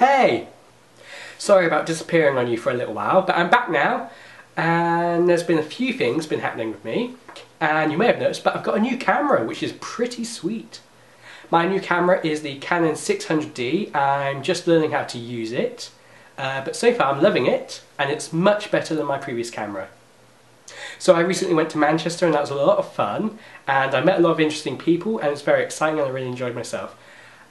Hey! Sorry about disappearing on you for a little while, but I'm back now, and there's been a few things been happening with me, and you may have noticed, but I've got a new camera, which is pretty sweet. My new camera is the Canon 600D. I'm just learning how to use it, but so far I'm loving it, and it's much better than my previous camera. So I recently went to Manchester, and that was a lot of fun, and I met a lot of interesting people, and it's very exciting, and I really enjoyed myself.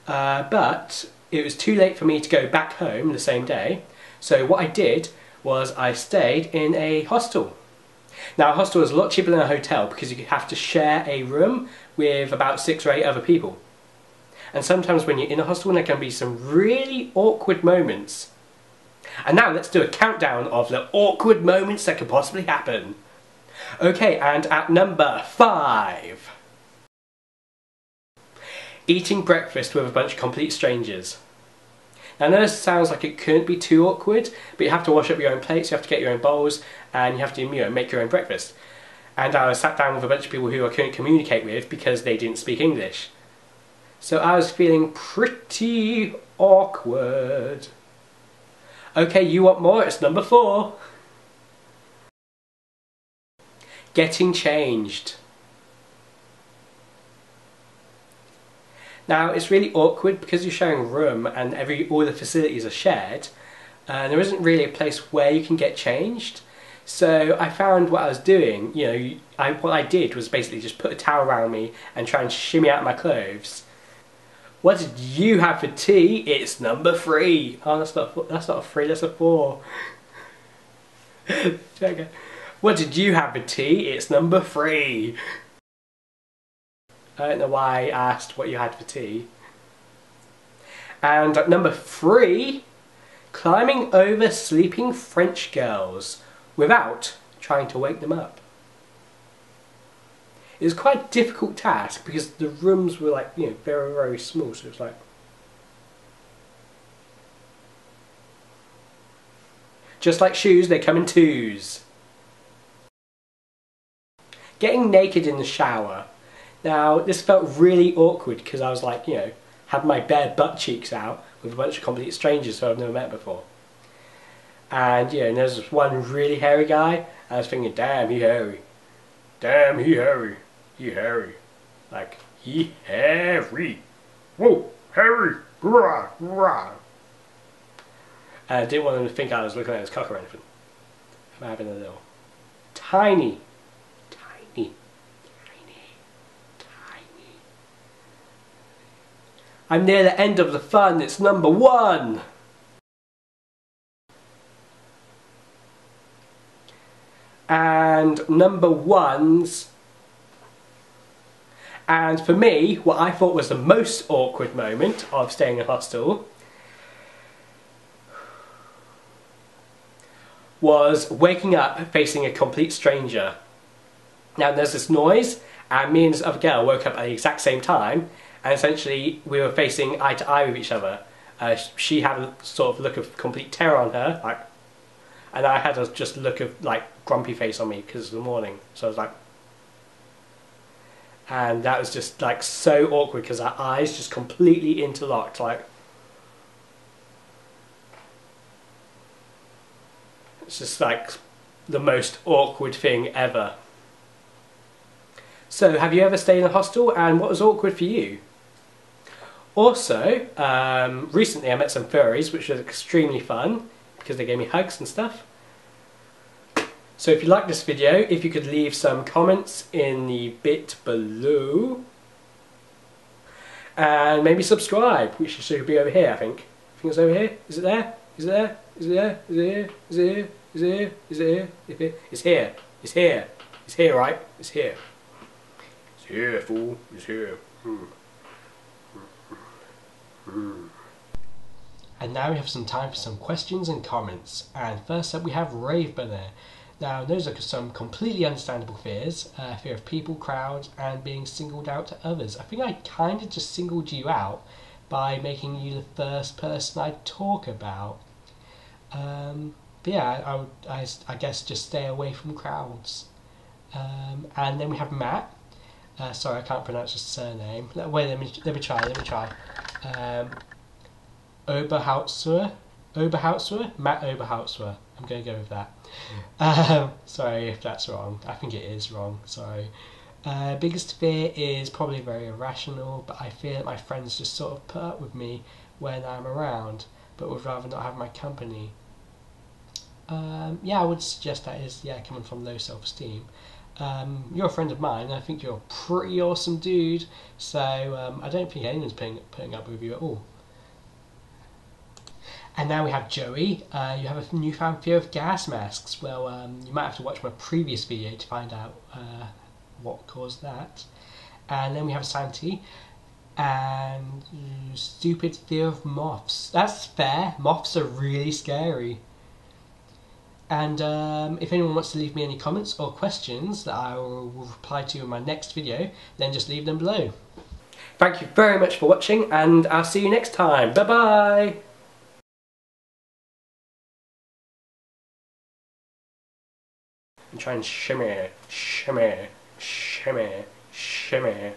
But it was too late for me to go back home the same day, so what I did was I stayed in a hostel. Now a hostel is a lot cheaper than a hotel because you have to share a room with about 6 or 8 other people. And sometimes when you're in a hostel there can be some really awkward moments. And now let's do a countdown of the awkward moments that could possibly happen. Okay, and at number 5. Eating breakfast with a bunch of complete strangers. Now I know this sounds like it couldn't be too awkward, but you have to wash up your own plates, you have to get your own bowls, and you have to make your own breakfast. And I was sat down with a bunch of people who I couldn't communicate with because they didn't speak English. So I was feeling pretty awkward. Okay, you want more? It's number 4. Getting changed. Now it's really awkward because you're sharing a room and all the facilities are shared. There isn't really a place where you can get changed. So I found what I was doing, what I did was basically just put a towel around me and try and shimmy out my clothes. What did you have for tea? It's number 3. Oh, that's not a 3, that's a 4. Okay. What did you have for tea? It's number 3. I don't know why I asked what you had for tea. And at number 3, climbing over sleeping French girls without trying to wake them up. It was quite a difficult task because the rooms were like, very, very small, so it was like... Just like shoes, they come in 2s. Getting naked in the shower. Now, this felt really awkward because I was like, had my bare butt cheeks out with a bunch of complete strangers who I've never met before. And, and there's this one really hairy guy, and I was thinking, damn, he hairy. Damn, he hairy. He hairy. Like, he hairy. Whoa, hairy. Rah, rah. And I didn't want him to think I was looking at his cock or anything. I'm having a little tiny I'm near the end of the fun, it's number 1! And number 1's... And for me, what I thought was the most awkward moment of staying in a hostel was waking up facing a complete stranger. Now there's this noise, and me and this other girl woke up at the exact same time, and essentially we were facing eye to eye with each other. She had a sort of look of complete terror on her, and I had a just look of grumpy face on me because it's the morning. So I was like, and that was just so awkward because our eyes just completely interlocked. It's just the most awkward thing ever. So, have you ever stayed in a hostel, and what was awkward for you? Also, recently I met some furries, which was extremely fun, because they gave me hugs and stuff. So if you like this video, if you could leave some comments in the bit below, and maybe subscribe, which should be over here, I think. I think it's over here. Is it there? Is it there? Is it there? Is it here? Is it here? Is it here? Is it here? It's here. It's here. It's here, right? It's here. It's here, fool. It's here. And now we have some time for some questions and comments. And first up we have Raven there. Now those are some completely understandable fears. Fear of people, crowds, and being singled out to others. I think I kind of just singled you out by making you the first person I talk about. But yeah, I guess just stay away from crowds. And then we have Matt. Sorry, I can't pronounce his surname. Wait, let me try. Oberhausser. Matt Oberhausser. I'm going to go with that. Sorry if that's wrong. I think it is wrong. Sorry. Biggest fear is probably very irrational, but I fear that my friends just sort of put up with me when I'm around, but would rather not have my company. Yeah, I would suggest that is coming from low self-esteem. You're a friend of mine, and I think you're a pretty awesome dude, so I don't think anyone's putting up with you at all. And now we have Joey. You have a newfound fear of gas masks. Well, you might have to watch my previous video to find out what caused that. And then we have Santi. And stupid fear of moths. That's fair. Moths are really scary. And if anyone wants to leave me any comments or questions that I will reply to in my next video, then just leave them below. Thank you very much for watching, and I'll see you next time. Bye bye! And try and shimmy, shimmy, shimmy, shimmy.